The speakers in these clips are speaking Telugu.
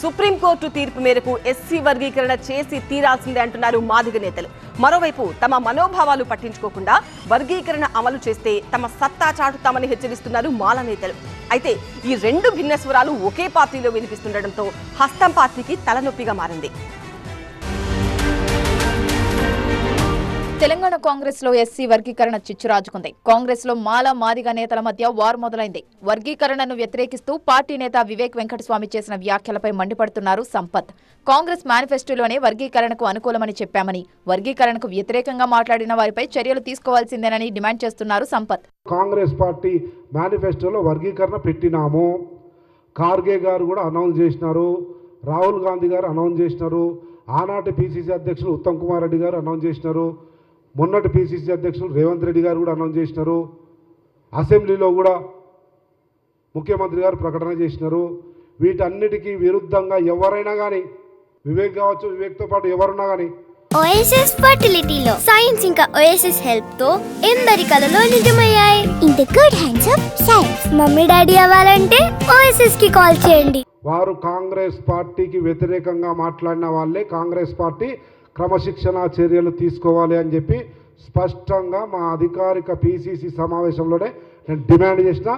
సుప్రీంకోర్టు తీర్పు మేరకు ఎస్సీ వర్గీకరణ చేసి తీరాల్సిందే అంటున్నారు మాదిగ నేతలు. మరోవైపు తమ మనోభావాలు పట్టించుకోకుండా వర్గీకరణ అమలు చేస్తే తమ సత్తా చాటుతామని హెచ్చరిస్తున్నారు మాల నేతలు. అయితే ఈ రెండు భిన్న స్వరాలు ఒకే పార్టీలో వినిపిస్తుండటంతో హస్తం పార్టీకి తలనొప్పిగా మారింది. తెలంగాణ కాంగ్రెస్ లో ఎస్సీ వర్గీకరణ చిచ్చురాజుకుంది. కాంగ్రెస్ లో మాల మాదిగ నేతల మధ్య వార్ మొదలైంది. వర్గీకరణను వ్యతిరేకిస్తూ పార్టీ నేత వివేక్ వెంకటస్వామి చేసిన వ్యాఖ్యలపై మండిపడుతున్నారు సంపత్. కాంగ్రెస్ మేనిఫెస్టోలోనే వర్గీకరణకు అనుకూలమని చెప్పామని, వర్గీకరణకు వ్యతిరేకంగా మాట్లాడిన వారిపై చర్యలు తీసుకోవాల్సిందేనని డిమాండ్ చేస్తున్నారు సంపత్. కాంగ్రెస్ పార్టీ మేనిఫెస్టోలో వర్గీకరణ పెట్టినాము, ఖార్గే గారు కూడా అనౌన్స్ చేసినారు, రాహుల్ గాంధీ గారు అనౌన్స్ చేసినారు, ఆనాటి పిసిసి అధ్యక్షులు ఉత్తమ్ కుమార్ రెడ్డి గారు అనౌన్స్ చేసినారు, మొన్నటి పిసిసి అధ్యక్షులు రేవంత్ రెడ్డి గారు కూడా అనౌన్స్ చేసినారు, అసెంబ్లీలో కూడా ముఖ్యమంత్రి గారు ప్రకటన చేసినారు. వీటన్నిటికీ విరుద్ధంగా ఎవరైనా కానీ, వివేక్ కావచ్చు, వివేక్తో పాటు ఎవరున్నా కానీ ఓఎస్ఎస్ ఫర్టిలిటీలో సైన్స్ ఇంకా ఓఎస్ఎస్ హెల్ప్ తో ఎందరి కలలో నిజమయ్యాయి. In the good hands of science. Mummy daddy అవ్వాలంటే ఓఎస్ఎస్ కి కాల్ చేయండి. వారు కాంగ్రెస్ పార్టీకి వ్యతిరేకంగా మాట్లాడిన వాళ్ళే కాంగ్రెస్ పార్టీ క్రమశిక్షణ చర్యలు తీసుకోవాలి అని చెప్పి స్పష్టంగా మా అధికారిక పిసిసి సమావేశంలోనే నేను డిమాండ్ చేసిన,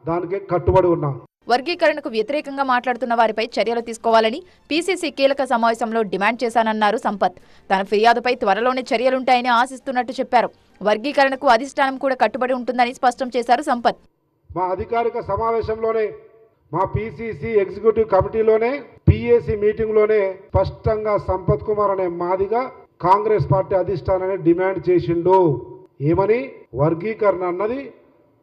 దానికి కట్టుబడి ఉన్నా. వర్గీకరణకు వ్యతిరేకంగా మాట్లాడుతున్న వారిపై చర్యలు తీసుకోవాలని పిసిసి కీలక సమావేశంలో డిమాండ్ చేశానన్నారు సంపత్. తన ఫిర్యాదుపై త్వరలోనే చర్యలుంటాయని ఆశిస్తున్నట్టు చెప్పారు. వర్గీకరణకు అధిష్టానం కూడా కట్టుబడి ఉంటుందని స్పష్టం చేశారు సంపత్. మా అధికారిక సమావేశంలోనే, మా పిసిసి ఎగ్జిక్యూటివ్ కమిటీలోనే, పిఏసి మీటింగ్లోనే స్పష్టంగా సంపత్ కుమార్ అనే మాదిగా కాంగ్రెస్ పార్టీ అధిష్టానాన్ని డిమాండ్ చేసిండు. ఏమని? వర్గీకరణ అన్నది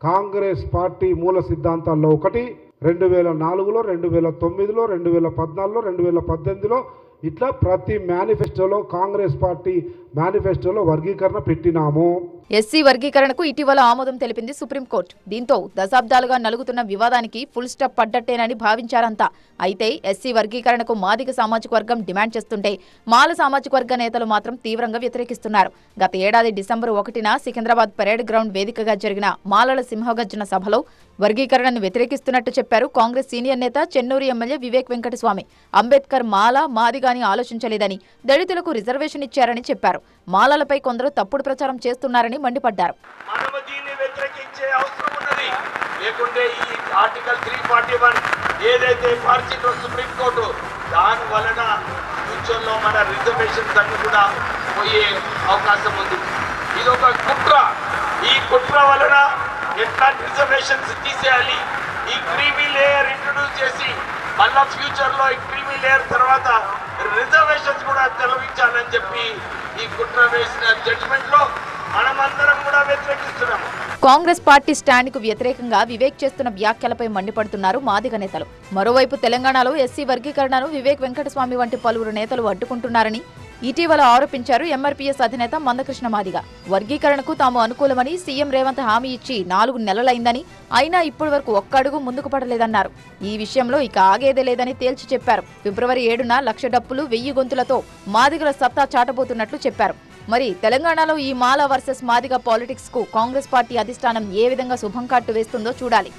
కాంగ్రెస్ పార్టీ మూల సిద్ధాంతాల్లో ఒకటి. 2004లో, 2009లో, 2014లో, 2018లో ఇట్లా ప్రతి మేనిఫెస్టోలో, కాంగ్రెస్ పార్టీ మేనిఫెస్టోలో వర్గీకరణ పెట్టినాము. ఎస్సీ వర్గీకరణకు ఇటీవల ఆమోదం తెలిపింది సుప్రీంకోర్టు. దీంతో దశాబ్దాలుగా నలుగుతున్న వివాదానికి ఫుల్ స్టాప్ పడ్డట్టేనని భావించారంతా. అయితే ఎస్సీ వర్గీకరణకు మాదిగ సామాజిక వర్గం డిమాండ్ చేస్తుంటే మాల సామాజిక వర్గ నేతలు మాత్రం తీవ్రంగా వ్యతిరేకిస్తున్నారు. గత ఏడాది డిసెంబర్ 1న సికింద్రాబాద్ పరేడ్ గ్రౌండ్ వేదికగా జరిగిన మాలల సింహగర్జన సభలో వర్గీకరణను వ్యతిరేకిస్తున్నట్టు చెప్పారు కాంగ్రెస్ సీనియర్ నేత చెన్నూరు ఎమ్మెల్యే వివేక్ వెంకటస్వామి. అంబేద్కర్ మాల మాదిగాని ఆలోచించలేదని, దళితులకు రిజర్వేషన్ ఇచ్చారని చెప్పారు. మాలలపై కొందరు తప్పుడు ప్రచారం చేస్తున్నారని మండిపడ్డారు. ఏదైతే పార్టీలో సుప్రీంకోర్టు దాని వలన ఫ్యూచర్లో మన రిజర్వేషన్స్ అన్ని కూడా పోయే అవకాశం ఉంది. ఇది ఒక కుట్ర. ఈ కుట్ర వలన ఎట్లా రిజర్వేషన్స్ తీసేయాలి, ఈ క్రీమీ లేయర్ ఇంట్రొడ్యూస్ చేసి మళ్ళా ఫ్యూచర్లో ఈ క్రీమీ లేయర్ తర్వాత రిజర్వేషన్స్ కూడా తొలగించాలని చెప్పి ఈ కుట్ర వేసిన జడ్జిమెంట్లో మనమందరం కూడా వ్యతిరేకిస్తున్నాము. కాంగ్రెస్ పార్టీ స్టాండ్ కు వ్యతిరేకంగా వివేక్ చేస్తున్న వ్యాఖ్యలపై మండిపడుతున్నారు మాదిగ నేతలు. మరోవైపు తెలంగాణలో ఎస్సీ వర్గీకరణను వివేక్ వెంకటస్వామి వంటి పలువురు నేతలు అడ్డుకుంటున్నారని ఇటీవల ఆరోపించారు ఎంఆర్పీఎస్ అధినేత మందకృష్ణ మాదిగ. వర్గీకరణకు తాము అనుకూలమని సీఎం రేవంత్ హామీ ఇచ్చి 4 నెలలైందని, అయినా ఇప్పటి వరకు ఒక్క అడుగు ముందుకు పడలేదన్నారు. ఈ విషయంలో ఇక ఆగేదే లేదని తేల్చి చెప్పారు. ఫిబ్రవరి 7న 1,00,000 డప్పులు 1000 గొంతులతో మాదిగల సత్తా చాటబోతున్నట్లు చెప్పారు. మరి తెలంగాణలో ఈ మాల వర్సెస్ మాదిగ పాలిటిక్స్ కు కాంగ్రెస్ పార్టీ అధిష్టానం ఏ విధంగా శుభంకాట్టు వేస్తుందో చూడాలి.